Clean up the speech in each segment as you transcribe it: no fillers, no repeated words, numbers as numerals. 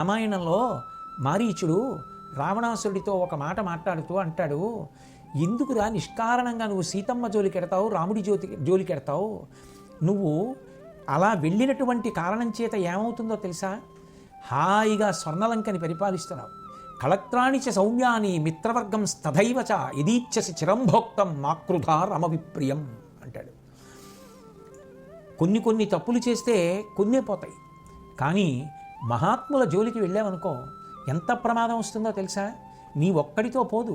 రామాయణంలో మారీచుడు రావణాసురుడితో ఒక మాట మాట్లాడుతూ అంటాడు, ఎందుకురా నిష్కారణంగా నువ్వు సీతమ్మ జోలికెడతావు, రాముడి జోలికెడతావు? నువ్వు అలా వెళ్ళినటువంటి కారణం చేత ఏమవుతుందో తెలుసా? హాయిగా స్వర్ణలంకని పరిపాలిస్తున్నావు. కళత్రాణి చ సౌమ్యాని మిత్రవర్గం స్తథైవ చ యదీచ్ఛసి చిరంభోక్తం మాకృధా రమవిప్రియం అంటాడు. కొన్ని తప్పులు చేస్తే కొన్నే పోతాయి, కానీ మహాత్ముల జోలికి వెళ్ళావనుకో ఎంత ప్రమాదం వస్తుందో తెలుసా? నీ ఒక్కడితో పోదు,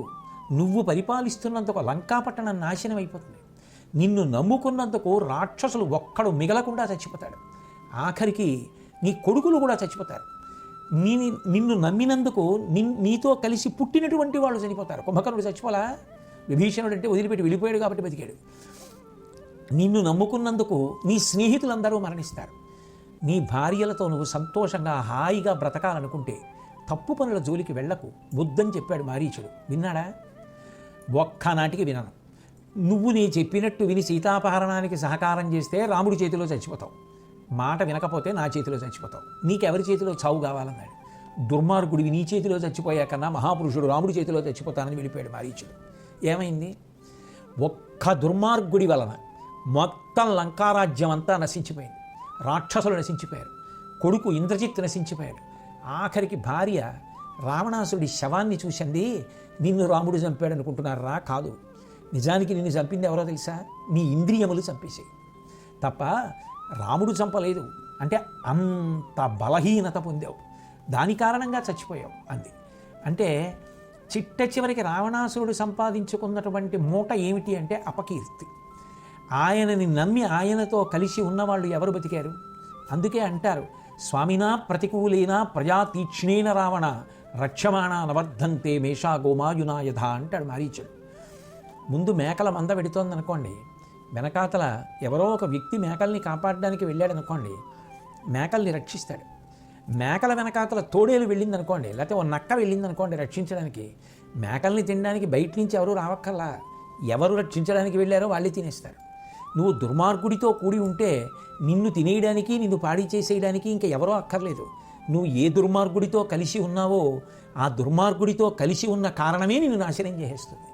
నువ్వు పరిపాలిస్తున్నందుకు లంకాపట్టణం నాశనం అయిపోతుంది. నిన్ను నమ్ముకున్నందుకు రాక్షసులు ఒక్కడు మిగలకుండా చచ్చిపోతాడు. ఆఖరికి నీ కొడుకులు కూడా చచ్చిపోతారు. నిన్ను నమ్మినందుకు నీతో కలిసి పుట్టినటువంటి వాళ్ళు చనిపోతారు. కుంభకర్ణుడు చచ్చిపోలా, విభీషణుడు అంటే వదిలిపెట్టి వెళ్ళిపోయాడు కాబట్టి బతికాడు. నిన్ను నమ్ముకున్నందుకు నీ స్నేహితులందరూ మరణిస్తారు. నీ భార్యలతో నువ్వు సంతోషంగా హాయిగా బ్రతకాలనుకుంటే తప్పు పనుల జోలికి వెళ్ళకు, వద్దని చెప్పాడు మారీచుడు. విన్నాడా? ఒక్కనాటికి వినను. నువ్వు నీ చెప్పినట్టు విని సీతాపహరణానికి సహకారం చేస్తే రాముడి చేతిలో చచ్చిపోతావు, మాట వినకపోతే నా చేతిలో చచ్చిపోతావు. నీకెవరి చేతిలో చావు కావాలన్నాడు. దుర్మార్గుడివి నీ చేతిలో చచ్చిపోయాకన్నా మహాపురుషుడు రాముడి చేతిలో చచ్చిపోతానని వెళ్ళిపోయాడు మారీచుడు. ఏమైంది? ఒక్క దుర్మార్గుడి వలన మొత్తం లంకారాజ్యం అంతా నశించిపోయింది. రాక్షసులు నశించిపోయారు, కొడుకు ఇంద్రజిత్ నశించిపోయాడు. ఆఖరికి భార్య రావణాసుడి శవాన్ని చూసింది. నిన్ను రాముడు చంపాడు అనుకుంటున్నారా? కాదు, నిజానికి నిన్ను చంపింది ఎవరో తెలుసా? నీ ఇంద్రియములు చంపేసాయి తప్ప రాముడు చంపలేదు. అంటే అంత బలహీనత పొందావు, దాని కారణంగా చచ్చిపోయావు అంది. అంటే చిట్ట చివరికి రావణాసురుడు సంపాదించుకున్నటువంటి మూట ఏమిటి అంటే అపకీర్తి. ఆయనని నమ్మి ఆయనతో కలిసి ఉన్నవాళ్ళు ఎవరు బతికారు? అందుకే అంటారు, స్వామినా ప్రతికూలేనా ప్రజా తీక్ష్ణేన రావణ రక్షమాణ నవర్ధంతే మేషా గోమాయునాయధ అంటాడు మారీచుడు. ముందు మేకల మంద పెడుతోందనుకోండి, వెనకాతల ఎవరో ఒక వ్యక్తి మేకల్ని కాపాడడానికి వెళ్ళాడు అనుకోండి, మేకల్ని రక్షిస్తాడు. మేకల వెనకాతల తోడేలు వెళ్ళిందనుకోండి, లేకపోతే ఓ నక్క వెళ్ళిందనుకోండి రక్షించడానికి, మేకల్ని తినడానికి బయట నుంచి ఎవరు రావక్కర్లా, ఎవరు రక్షించడానికి వెళ్ళారో వాళ్ళే తినేస్తారు. నువ్వు దుర్మార్గుడితో కూడి ఉంటే నిన్ను తినేయడానికి, నిన్ను పాడి చేసేయడానికి ఇంకా ఎవరో అక్కర్లేదు. నువ్వు ఏ దుర్మార్గుడితో కలిసి ఉన్నావో ఆ దుర్మార్గుడితో కలిసి ఉన్న కారణమే నిన్ను నాశనం చేసేస్తుంది.